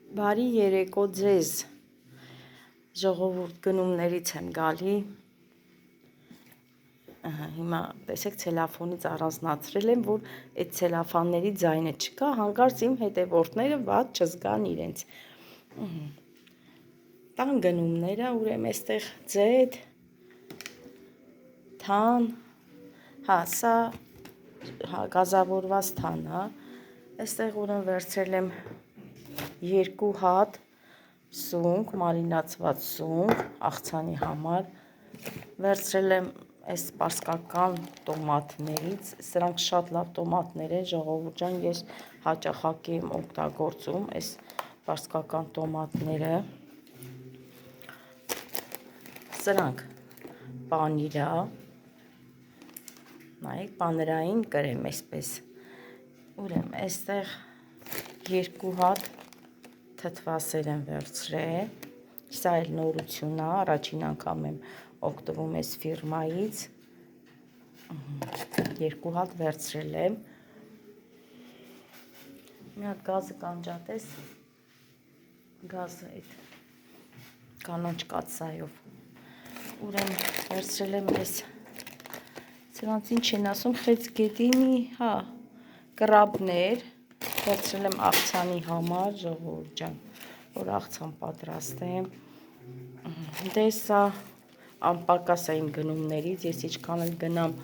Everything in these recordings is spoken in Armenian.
Բարի երեկո ձեզ, ժողովուրդ, գնումներից եմ գալի, հիմա տեսեք ցելոֆանից առանձնացրել եմ, որ այդ ցելոֆանների ձայնը չկա, հանկարծ իմ հետևորդները ված չզգան իրենց, տան գնումները, ուրեմն այստեղ ձետ, թան, սա գազավորված թան, այստեղ ուրեմն վերցրել եմ 2 հատ սունկ, մարինացված սունկ, աղցանի համար, վերցրել եմ այս պարսկական տոմատներից, սրանք շատ լավ տոմատներ են, ժողովուրդ ջան, ես հաճախակի եմ օգտագործում այս պարսկական տոմատները, սրանք պանիրա, նայեք, պաներային կրեմ այսպես, ուրեմն այստեղ 2 հատ թթվասեր եմ վերցրել, սա էլ նորություն է, առաջին անգամ եմ օգտվում այս ֆիրմայից, 2 հատ վերցրել եմ, մի հատ գազը կանջատես, գազը այդ կանաչ կաթսայով, ուրեմն վերցրել եմ այս, սրանց ինչ են ասում, խեցգետինի, կրաբներ, վերցրել եմ աղցանի համար, ժողովուրդ ջան, որ աղցան պատրաստեմ, դե սա անպակաս է իմ գնումներից, ես ինչքան էլ գնամ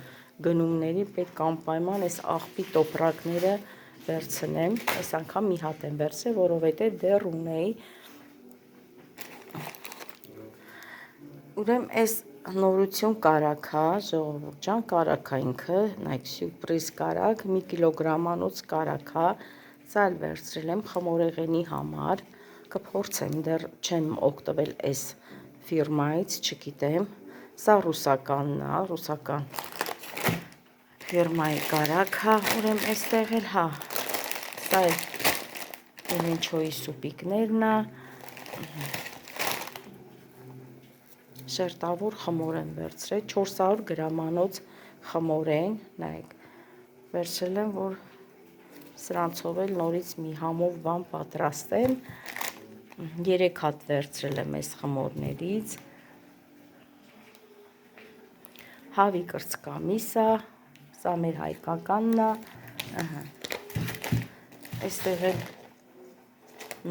գնումների, պետք անպայման այս աղբի տոպրակները վերցնեմ, այս անգամ մի հատ եմ վերցրել, որովհետև դեռ ունեի, ուրեմն այս նորություն կարագ է, ժողովուրդ ջան, կարագ է ինքը, նայեք սյուրպրիզ կարագ, 1 կիլոգրամանոց կարագ է, սա էլ վերցրել եմ խմորեղենի համար, կփորձեմ, դեռ չեմ օգտվել այս ֆիրմայից, չգիտեմ, սա ռուսականն է, ռուսական ֆիրմայի կարագ է, ուրեմն այստեղ էլ, սա էլ իրենչոյի սուպիկներն է, շերտավոր խմոր եմ վերցրել, 400 գրամանոց խմորեն, նայեք, վերցրել եմ, որ սրանցով էլ նորից մի համով բան պատրաստեմ, 3 հատ վերցրել եմ այս խմորներից, հավի կրծքամիսը, սա մեր հայկականն է, այստեղ էլ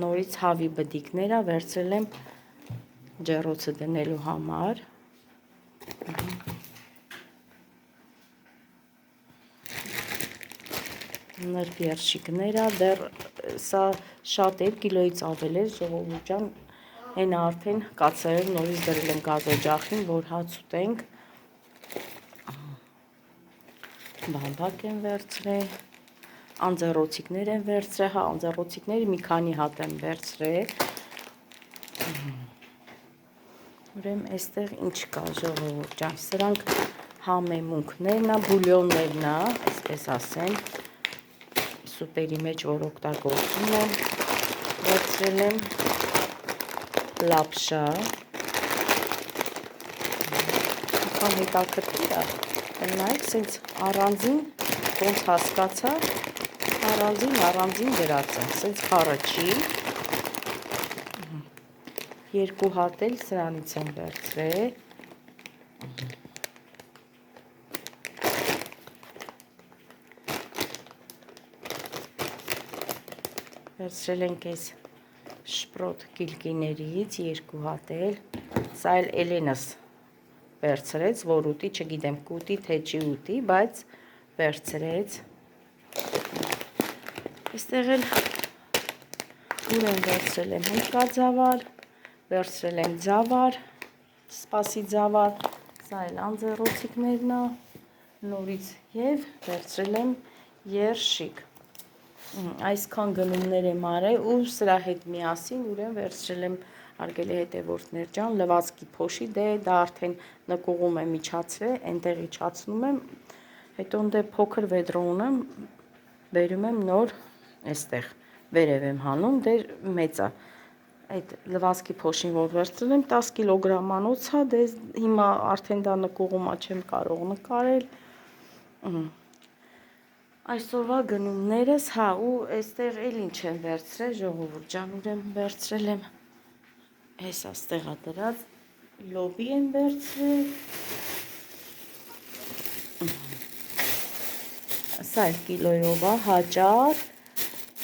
նորից հավի բդիկները վերցրել եմ ջեռոցը դնելու համար, նրբ երշիկները, դեռ սա շատ էր, կիլոյից ավել էր, ժողովուրդ ջան, հենա արդեն կացել նորից դրել եմ գազօջախին, որ հաց ուտենք, բամբակ եմ վերցրել, անձեռոցիկներ եմ վերցրել, անձեռոցիկները մի քանի հատ եմ վերցրել, ուրեմն այստեղ ինչ կա, ժողովուրդ ջան, սրանք համեմունքներն է, բուլյոններն է, այսպես ասեմ, սուպերի մեջ, որ օգտագործում եմ, վերցրել եմ լապշա, անգամ հետաքրքիր է, նայեք, սենց առանձին, ոնց հասկացա, առանձին գրած է, սենց խառը չի, 2 հատ էլ սրանից եմ վերցրել, վերցրել ենք այս շպրոտ կիլկիներից 2 հատ էլ, սա էլ Էլենս վերցրեց, որ ուտի, չգիտեմ, կուտի, թե չի ուտի, բայց վերցրեց, այստեղ էլ ուր եմ վերցրել եմ հնդկաձավար, վերցրել եմ ձավար, սպասի ձավար, սա էլ անձեռոցիկներն է, նորից և վերցրել եմ երշիկ, այսքան գնումներ եմ արել ու սրա հետ միասին ուրեմն վերցրել եմ արգելի հետևորդներ ջան, լվացքի փոշի, դե դա արդեն նկուղում եմ իջացրել, այնտեղ իջացնում եմ, հետո դե փոքր վեդրո ունեմ, բերում եմ նոր այստեղ, վերև եմ հանում, դե մեծ է, այդ լվացքի փոշին, որ վերցրել եմ 10 կիլոգրամանոց է, դե հիմա արդեն դա նկուղում չեմ կարող նկարել, Այսօրվա գնումներս, հա, ու այստեղ էլ ինչ եմ վերցրել, ժողովուրդ ջան, ուր եմ վերցրել եմ, հեսա ստեղա դրած, լոբի եմ վերցրել, սա էլ կիլոյով է, հաճար,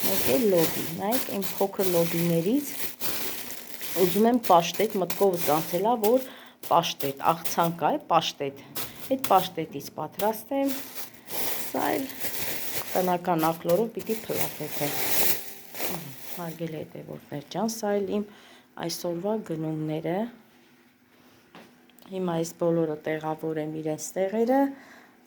մեկ էլ լոբի, նայեք իմ փոքր լոբիներից, ուզում եմ պաշտետ, մտքովս անցելա, որ պաշտետ, աղցանք է, պաշտետ, այդ պաշտետից պատրաստեմ, սա էլ տնական ակլորով պիտի փլատեթեմ, հարգել հետևորդներ ջան, սա էլ իմ այսօրվա գնումները, հիմա այս բոլորը տեղավորեմ իրենց տեղերը,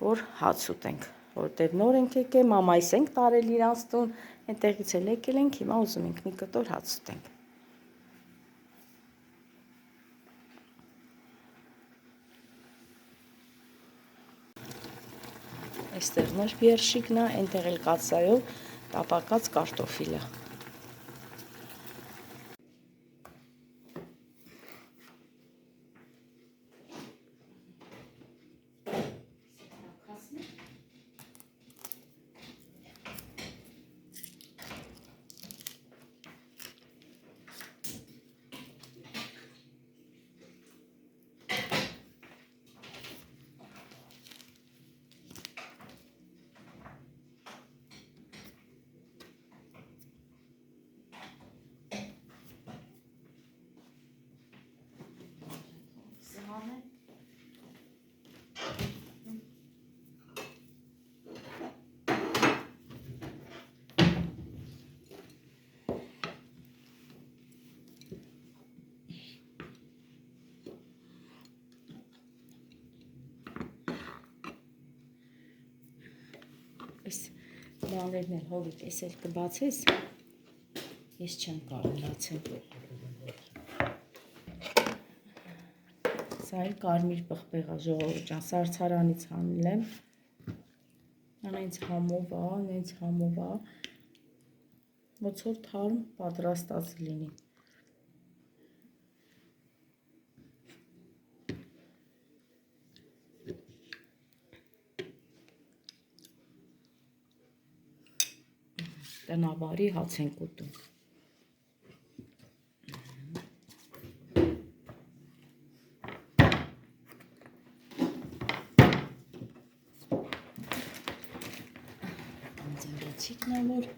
որ հաց ուտենք, որտև նոր ենք եկել, մամայիս ենք տարել իրանց տուն, այնտեղից էլ եկել ենք, հիմա ուզում ենք մի կտոր հաց ուտենք։ Այստեղ նոր երշիկն է, այնտեղ էլ կացայով տապակած կարտոֆիլը։ Այս բաներն էլ հովիտ, ես էլ կբացես, ես չեմ կարող բացել։ Սա էլ կարմիր պղպեղ է, ժողովուրդ ջան, սարդարանից հանել եմ, նենց համով է, ոնց որ թարմ պատրաստած լինի։ Տնավարի հաց ենք ուտում։ Ձերեցիկն է, որ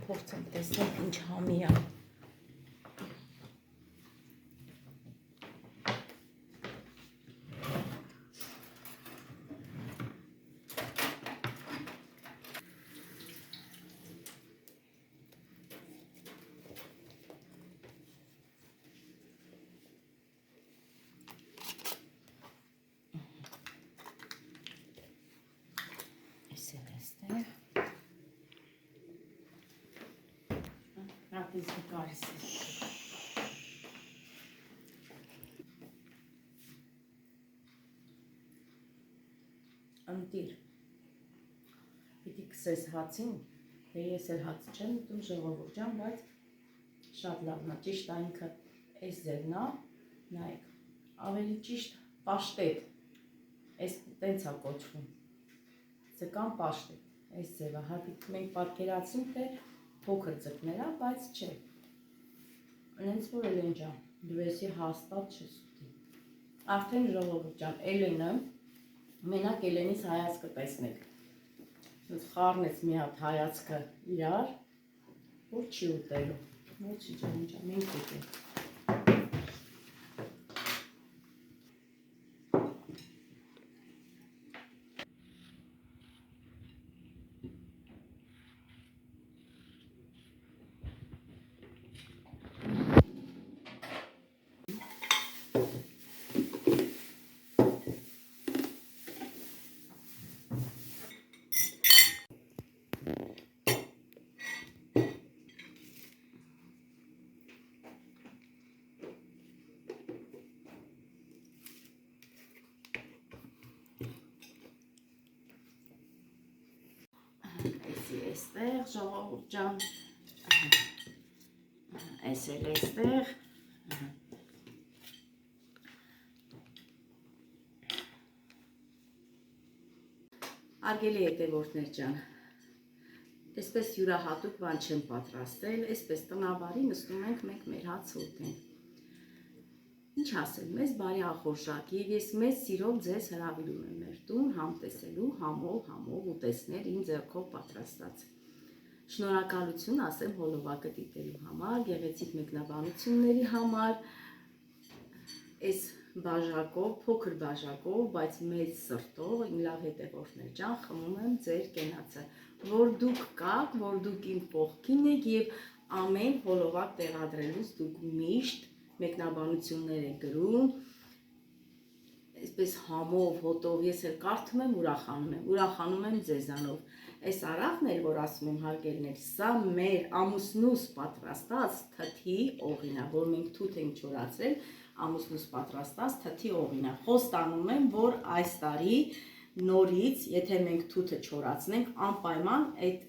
փորձեմ տեսնել ինչ համի է։ Հատից նկարիս ընտիր, պիտի կսես հացին, թե ես էլ հաց չեմ ուտում ժողովուրդ ջան, բայց շատ լավն է, ճիշտ այնքը այս ձևն է, նայեք, ավելի ճիշտ պաշտետ, այս տենց է կոչվում, ձկան պաշտետ, այս ձևը, հատիկ մենք պատկերացնում, թե փոքր ձկներ է, բայց չէ, նենց որ էլ են ջան, դու եսի հաստատ չես ուտի, արդեն ժողովուրդ ջան, Էլենը, մենակ Էլենից հայացքը տեսնեք, խառնեց մի հատ հայացքը իրար, որ չի ուտելու, ոչի ջան, մենք ուտենք։ Դրեցի այստեղ, ժողովուրդ ջան, այս էլ այստեղ, արգելի հետևորդներ ջան, այսպես յուրահատուկ բան չեմ պատրաստել, այսպես տնավարի նստում ենք մենք մեր հաց ուտենք։ Ինչ ասել, մեզ բարի ախորժակ եւ ես մեծ սիրով ձեզ հրավիրում եմ մեր տուն համ տեսելու, համով ուտեսներ իմ ձեռքով պատրաստած։ Շնորհակալություն ասեմ հոլովակը դիտելու համար, գեղեցիկ մեկնաբանությունների համար, այս բաժակով, փոքր բաժակով, բայց մեծ սրտով, իմ լավ հետևորդներ ջան, խմում եմ ձեր կենացը, որ դուք կաք, որ դուք իմ կողքին եք եւ ամեն հոլովակ տեղադրելուց դուք միշտ մեկնաբանություններ եք գրում, այսպես համով, հոտով, ես էլ կարդում եմ, ուրախանում եմ ձեզանով։ Այս արախն էլ, որ ասում եմ հարգելներ, սա մեր ամուսնուս պատրաստած թթի օղին է, որ մենք թութ ենք չորացրել, ամուսնուս պատրաստած թթի օղին է։ Խոստանում եմ, որ այս տարի նորից, եթե մենք թութը չորացնենք, անպայման այդ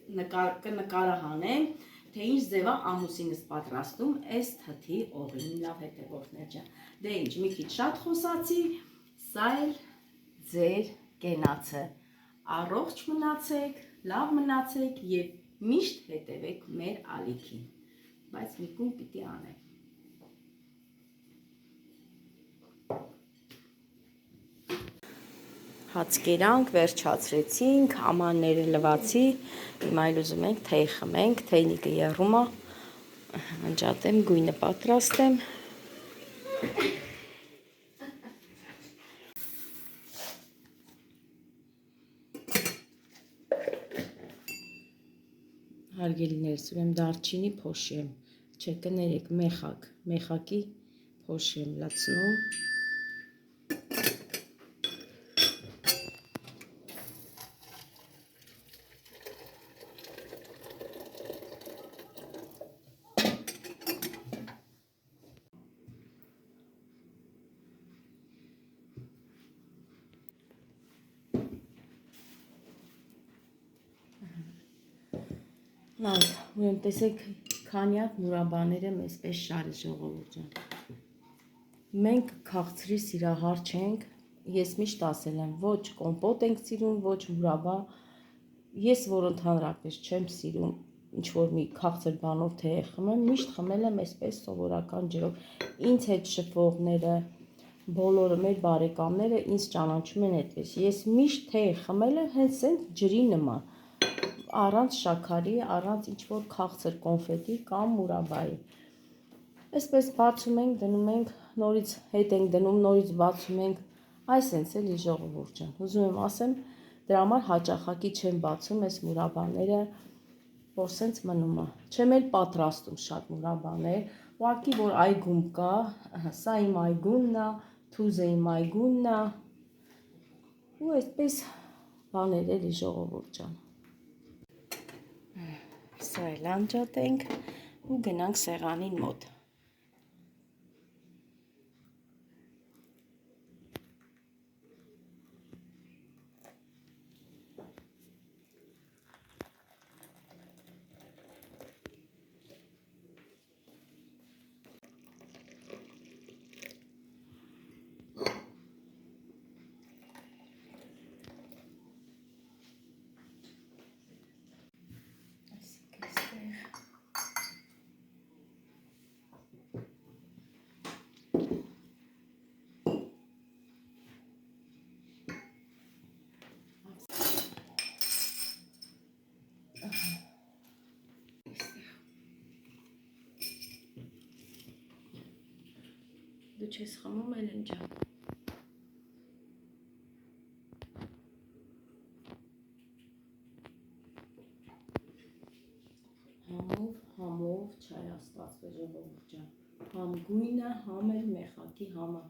կնկարահանեմ, թե ինչ ձևա ամուսինս պատրաստում այս թթի օղին, լավ հետևորդներ ջան։ Դե ինչ, մի քիչ շատ խոսացի, սա էլ ձեր կենացը։ Առողջ մնացեք, լավ մնացեք եւ միշտ հետևեք մեր ալիքին։ Բայց մի կում պիտի անեմ։ Հաց կերանք, վերջացրեցինք, ամանները լվացի, հիմա այլ ուզում ենք թեյ խմենք, թեյնիկը եռում է, անջատեմ, գույնը պատրաստեմ։ Հարգելիներս, ուրեմն դարչինի փոշի եմ, չէ կներեք, մեխակի փոշի եմ լցնում։ Լավ, ուրեմն տեսեք, քանյակ մուրաբաները մեզպես շարի ժողովուրդ ջան։ Մենք քաղցրի սիրահար չենք, ես միշտ ասել եմ, ոչ կոմպոտ ենք սիրում, ոչ մուրաբա, ես որ ընդհանրապես չեմ սիրում ինչ-որ մի քաղցր բանով թեյ խմեմ, միշտ խմել եմ այսպես սովորական ջրով։ Ինձ հետ շփվողները, բոլորը մեր բարեկամները ինձ ճանաչում են այդպես։ Ես միշտ թեյ խմել եմ հենց այդ ջրի նման, առանց շաքարի, առանց ինչ-որ քաղցր կոնֆետի կամ մուրաբայի։ Այսպես բացում ենք, դնում ենք, նորից հետ ենք դնում, նորից բացում ենք, այսենց էլի ժողովուրդ ջան։ Ուզում եմ ասեմ, դրա համար հաճախակի չեմ բացում այս մուրաբաները, որ սենց մնում է։ Չեմ էլ պատրաստում շատ մուրաբաներ, ուղղակի որ այգում կա, սա իմ այգունն է, թուզը իմ այգունն է, ու այսպես բաներ էլի ժողովուրդ ջան։ Սա էլ անջատենք ու գնանք սեղանին մոտ։ Դու չես խմում էլ են ջան։ Համով չայ աստվածը ժողովուրդ ջան։ Համ գույնը, համ էլ մեխակի համը։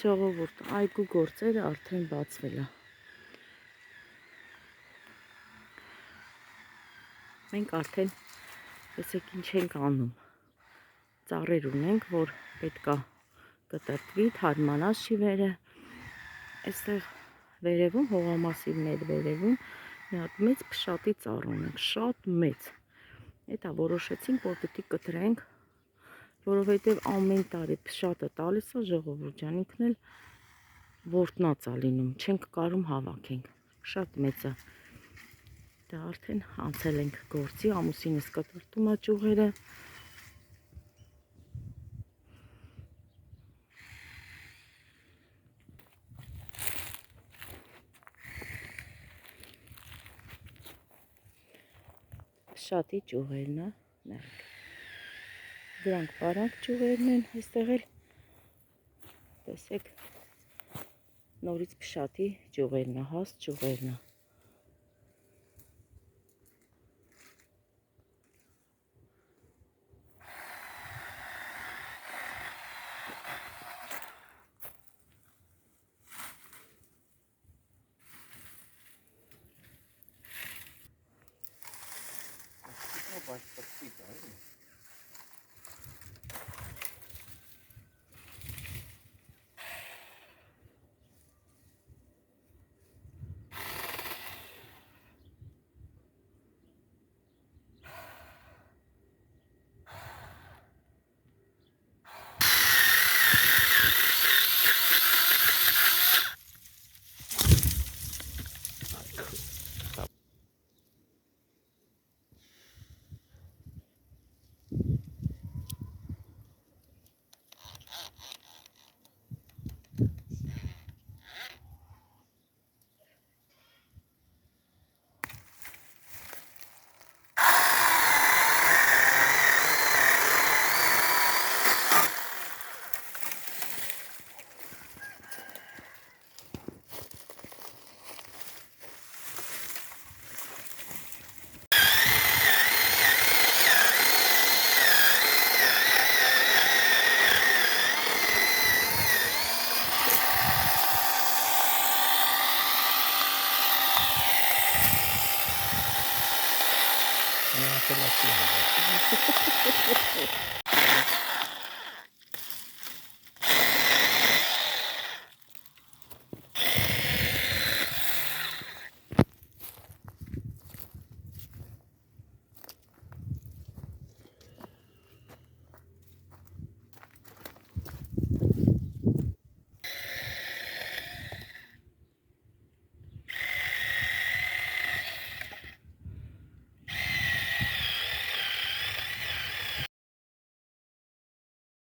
ժողովուրդ, այգու գործերը արդեն բացվել է։ Մենք արդեն տեսեք ինչ ենք անում։ Ծառեր ունենք, որ պետքա կտրտվի, թարմանա շիվերը։ Այստեղ վերևում, հողամասի մեր վերևում մի հատ մեծ փշատի ծառ ունենք, շատ մեծ։ Էտա որոշեցինք, որ պետք է կտրենք, որովհետև ամեն տարի փշատը տալիս է ժողովուրդ ջան, ինքն էլ որտնած է լինում, չենք կարում հավաքենք, շատ մեծ է։ Դա արդեն անցել ենք գործի, ամուսինս կտրտում է ճյուղերը։ Փշատի ճյուղերն է, նայեք։ Դրանք բարակ ճյուղերն են, այստեղ էլ տեսեք նորից փշատի ճյուղերն է, հաստ ճյուղերն է։